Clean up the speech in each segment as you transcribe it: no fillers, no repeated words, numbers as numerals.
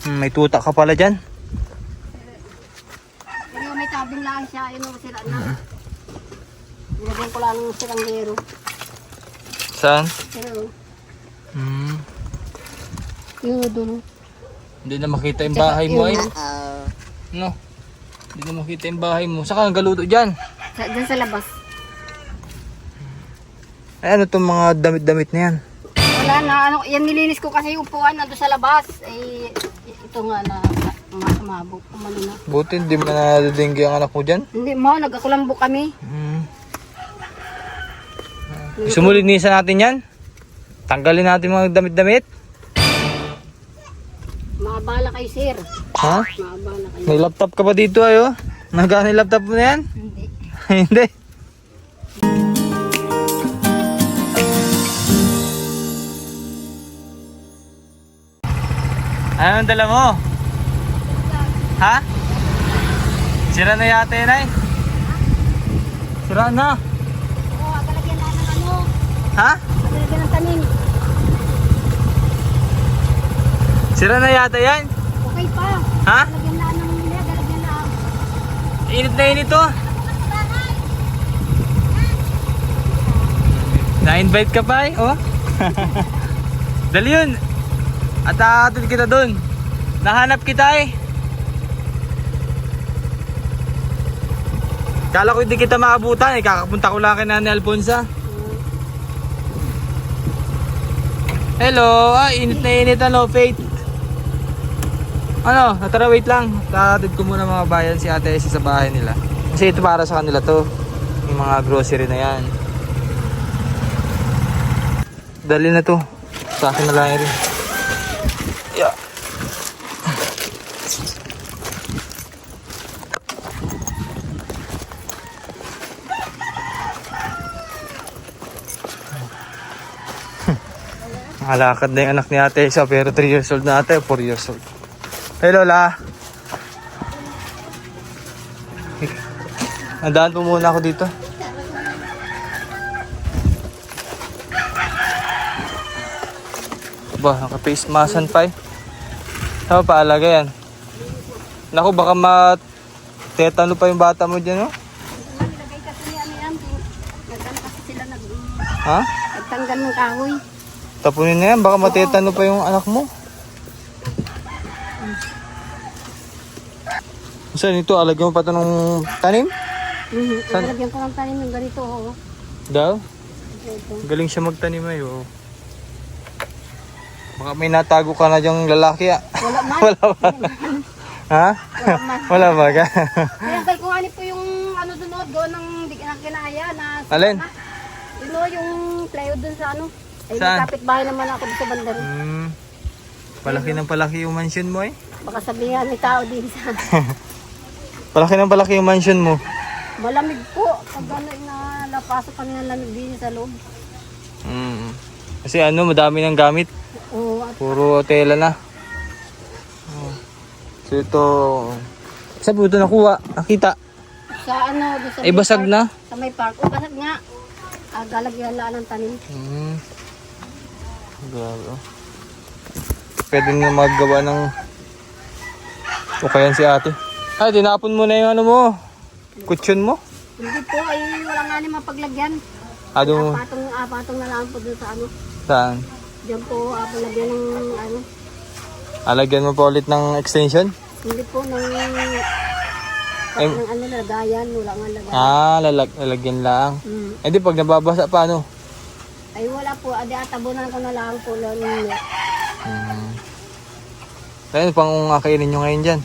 May tuta ka pala dyan. Pero may tabing lang siya, yun ang sila na. Nilagyan ko lang ng silanggero. Saan? Pero, Hmm. yung doon. Hindi na makita yung bahay mo ay. Yun, No? Hindi na makita yung bahay mo. Saka ang galuto dyan. Diyan sa labas. Ay, ano itong mga damit-damit na yan? Wala na, ano, yan nilinis ko kasi yung upuan nandun sa labas. Eh, ito nga na mabog. Umano na. Buti hindi mo na nadadinggi ang anak mo dyan. Hindi mo, nagkakulambo kami. Gusto mo linisan natin yan? Tanggalin natin mga damit-damit? Maabala kay sir. Ha? Maabala kayo. May laptop ka pa dito ayo? Nagana yung laptop mo na yan? Hindi. Hindi. Anong dala mo? Ha? Sira na yata yun ay? Sira na? Oo, agalagyan na ng ano. Ha? Agalagyan ng tanim. Sira na yata yan? Okay pa. Ha? Agalagyan na ng hindi, agalagyan na. Init na init to. Na-invite ka pa eh, oh. Dali yun. At aatid kita dun. Nahanap kita eh. Kala ko hindi kita maabutan eh. Kakapunta ko lang kay Nanay Alfonsa. Hello. Init na init ano, Faith. Ano, natara wait lang. Tatid ko muna mga bayan si Ate Essie sa bahay nila. Kasi ito para sa kanila to. Yung mga grocery na yan. Dali na to. Sa akin na lang rin. Yeah. Nakalakad na yung anak ni Ate Essie pero 3 years old na ate, 4 years old. Hey Lola. Nadaan po muna ako dito. Ba, naka-face mask pa eh. Saan pa alaga yan? Naku, baka matetano pa yung bata mo dyan, no? Nilagay kasi ni ano yan. Nagkano kasi sila Ha? nagtanggal ng kahoy. Tapunin na yan, baka matetano pa yung anak mo. Saan ito? Alagyan mo pa ito ng tanim? Nilagyan ko ng tanim ng ganito. Oo. Daw? Ito. Galing siya magtanim ay, oh. Baka may natago ka na dyang lalaki, ah. Wala man. Wala ba? Ha? Wala man. Wala ba ka? Kaya kay kung ano po yung ano dunod, gawa ng di na kinaya na. Alin? You know, yung plywood dun sa ano. Ay, Saan? may kapitbahay naman ako dun sa bandar. Palaki ng palaki yung mansion mo, eh. Baka sabihan may tao din sa... Palaki ng palaki yung mansion mo. Malamig po. Pag ano, napasok kami ng lamig din sa loob. Kasi ano, madami ng gamit. Oo, at Puro tela na. So ito, saan po ito nakuha? Nakita? sa ano, doon sa Ay, may basag park. na? Sa may park. O, basag nga. Galagyan lang ng tanim. Grabe, oh. Pwede na maggawa ng ukayan si ate. Ay, tinapon mo na yung ano mo. Kutsyon mo. Hindi po, ay wala nga naman paglagyan. Ano? Apatong na lang po doon sa ano. Saan? Diyan po, paglagyan ng ano. Alagyan mo pa ulit ng extension? Hindi po, ng Ay, ng ano, lagayan. Wala nga lagayan. lalagyan lang. Mm. Eh di pag nababasa paano? Ay wala po, adi atabunan ko na lang po lang. Kaya pang kakainin nyo ngayon dyan?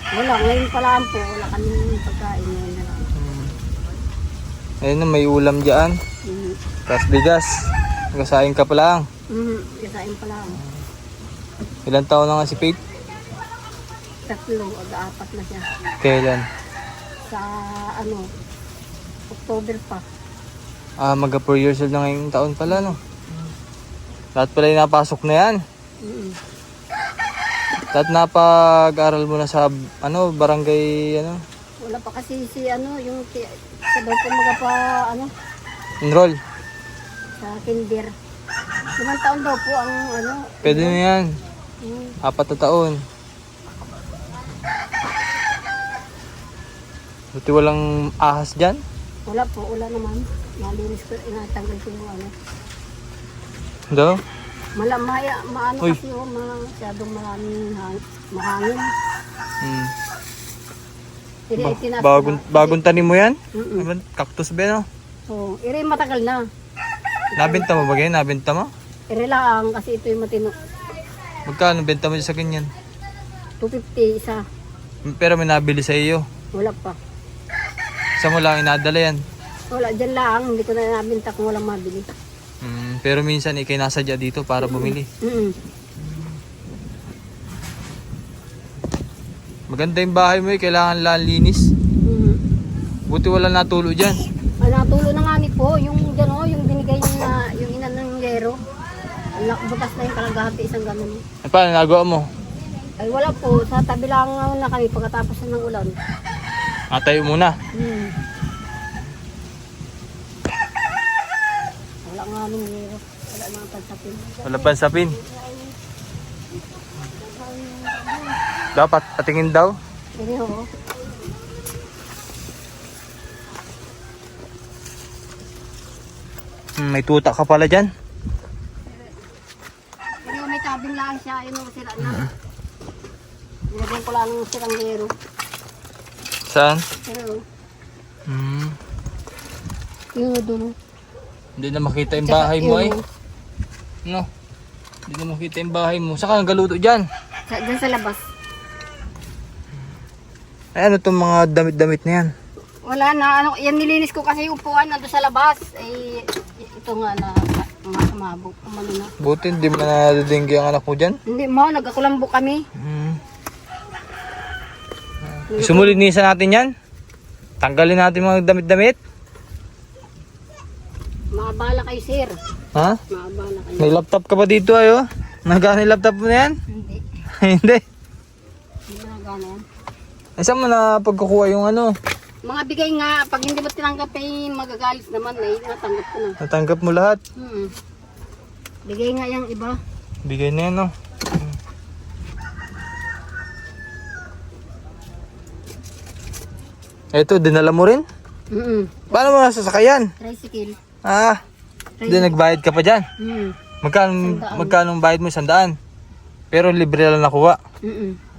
Wala, ngayon pa lang po. Wala kami pagkain ngayon na lang. Ayun na, may ulam dyan. Mm. Tapos bigas. Gasain ka pa lang. Kasain pa lang. Ilang taon na nga si Faith? 3 o 4 na siya. Kailan? Sa ano, October pa. Magka 4 years old na ngayong taon pala, no? Lahat pala yung napasok na yan. Mm. Lahat napag-aral mo na sa, ano, barangay, ano? Wala pa kasi si ano, yung sa daw po mga pa, ano, Enroll. sa kinder. 5 taon daw po ang ano. Pwede na yan. 4 na taon. Buti walang ahas dyan. Wala po, wala naman. Malinis ko, inatanggal ko yung ano. Daw? Maano Uy. kasi yung masyadong maraming mahangin. Iri ay tinas Bagong tanim mo yan? Mm-mm. Cactus ba no? So, iri matagal na. Nabenta mo ba ganyan? Nabenta mo? Iri lang kasi ito yung matino. Magkano benta mo sa ganyan? 250 isa. Pero may nabili sa iyo. Wala pa. Sa mo lang inadala yan. Wala dyan lang. Hindi ko na nabinta kung walang mabili. Pero minsan ikay nasadya dito para bumili. Maganda yung bahay mo kailangan lang linis. Buti wala natulo dyan. Natulo na nga ni po. Yung dyan yung binigay niya na yung ina ng yero. Butas na yung kalagahati isang ganun. Paano nagawa mo? Ay wala po. Sa tabi lang na kami pagkatapos ng ulan. Tayo muna. Wala nga nung yero. Wala nang pansapin. Wala pansapin. Dapat patingin daw. Hindi ho. May tuta ka pala dyan. Hindi may tabing lang siya. Yung sila na. Nilagyan ko lang ng silang yero. Saan? Pero yung doon. Hindi na makita yung bahay mo ay. No. Hindi na makita yung bahay mo. Saka ang galuto dyan. Dyan sa labas. Ay ano itong mga damit-damit na yan? Wala na. Yan nilinis ko kasi yung upuan nandun sa labas. Ay ito nga na mabog. Umano na. Buti hindi mo na nadadinggi ang anak mo dyan. Hindi mo. Nagkakulambo kami. Gusto mo linisan natin yan? Tanggalin natin mga damit-damit? Maabala kayo sir. Ha? Maabala kayo. May laptop ka pa dito ayo? Nagana yung laptop mo na yan? Hindi. Hindi. Hindi na gana yan. Ay saan mo na pagkukuha yung ano? Mga bigay nga. Pag hindi mo tinanggap ay magagalit naman. Ay natanggap ko na. Natanggap mo lahat? Bigay nga yung iba. Bigay na yan no? Eto, dinala mo rin? Paano mo nasasakayan? Tricycle. Hindi nagbayad ka pa dyan? Magkano ang bayad mo? 100? Pero libre lang nakuha?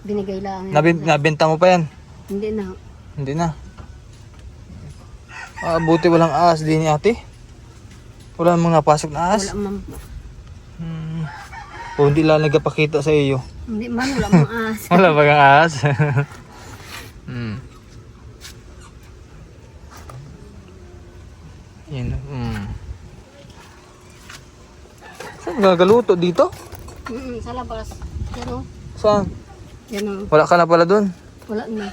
Binigay lang. Nabenta mo pa yan? Hindi na. Hindi na. Buti walang ahas din ni ate. Wala namang napasok na ahas. Wala man. O hindi lang nagpakita sa iyo. Hindi man, wala mang ahas. Wala ba kang ahas? Yan. Saan gagaluto dito? Sa labas. Yan o. Saan? Yan o. Wala ka na pala dun. Wala na.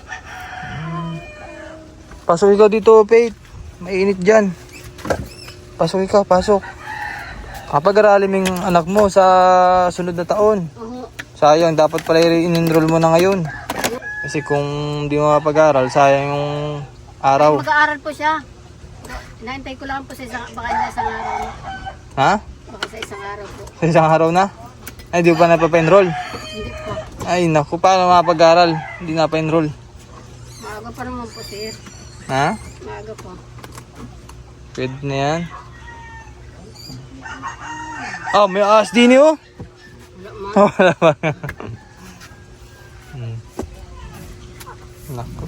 Pasok ikaw dito, Faith. Mainit dyan. Pasok ikaw, pasok. Kapag-aralin mo yung anak mo sa sunod na taon. Sayang, dapat pala in-enroll mo na ngayon. Kasi kung di mo mapag-aral, sayang yung araw. Mag-aaral po siya. Inaantay ko lang po sa baka na isang araw. Ha? Baka sa isang araw po. Sa isang araw na? Ay, di mo pa napapa-enroll? Hindi po. Ay, naku, paano mapag-aral? Hindi napapa-enroll. Maaga pa naman po sir. Ha? Maaga po. Pwede na yan. May ahas din eh, oh. Wala man. Wala ba? Naku.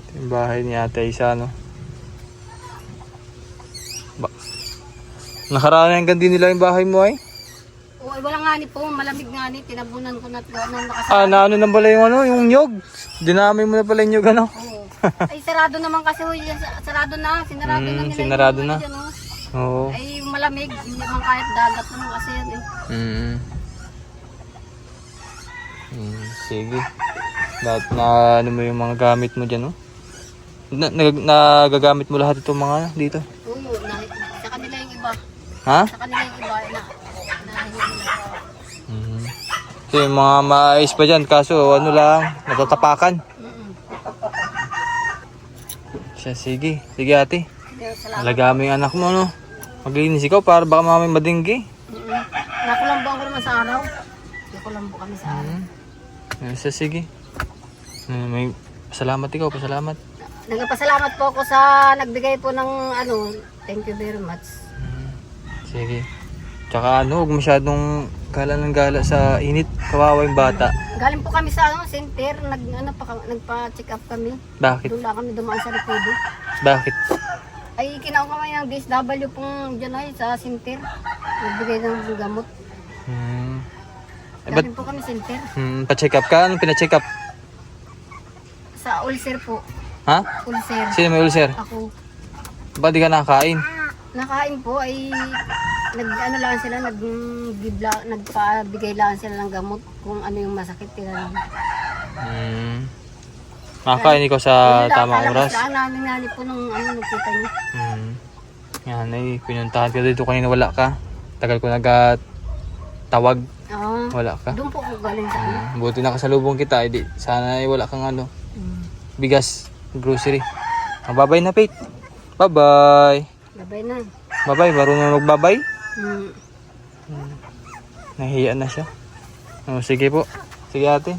Ito yung bahay ni Ate Isa, no? Nakaraan hanggang din nila yung bahay mo, ay? Oo, wala nga ni po. Malamig nga ni. Tinabunan ko na Na ano na pala yung ano, yung nyog. Dinami mo na pala yung nyog, ano? Oo. Ay, sarado naman kasi. Sarado na. Sinarado na nila. Sinarado yung na. dyan, oh. Oo. Ay, malamig. Hindi man kahit dagat naman kasi yan eh. Sige. Lahat na ano mo yung mga gamit mo dyan, no? Nagagamit mo lahat itong mga dito? Oo, sa kanila yung iba. Ha? Sa kanila yung iba na So yung mga mais pa dyan, kaso ano lang, natatapakan. Sige ate. Salamat. Alagaan mo yung anak mo, no? Maglinis ikaw para baka mamay madinggi. Nakulambo ako naman sa araw. Nakulambo kami sa araw. Sige. May pasalamat ikaw, pasalamat. Nagpasalamat po ako sa nagbigay po ng ano. Thank you very much. Sige. Tsaka huwag masyadong gala ng gala sa init. Kawawa yung bata. Galing po kami sa center. Nagpa-check up kami. Bakit? Doon lang kami dumaan sa Recodo. Bakit? Ay, kinaw kami ng DSW pong dyan ay sa center. Nagbigay ng gamot. Ba't Galing po kami center. pa-check up ka? Anong pina-check up? Sa ulcer po. Ha? Ulcer. Sino may ulcer? Ako. Ba't di ka nakakain? Nakain po ay nag-ano lang sila, nagpabigay lang sila ng gamot kung ano yung masakit nila. Nakakain ikaw sa tamang oras? Kailangan namin nali po nung ano, nakita niyo. Yan ay, pinuntahan ka dito kanina wala ka. Tagal ko tawag, Oo. wala ka. Doon po ako galing sa ano. Buti nakasalubong kita, edi sana ay wala kang bigas, grocery. Babay na, Pete. Bye-bye. Gabay na. Bye-bye, marunong magbabay. Hmm. Nahiya na siya. Sige po. Sige ate.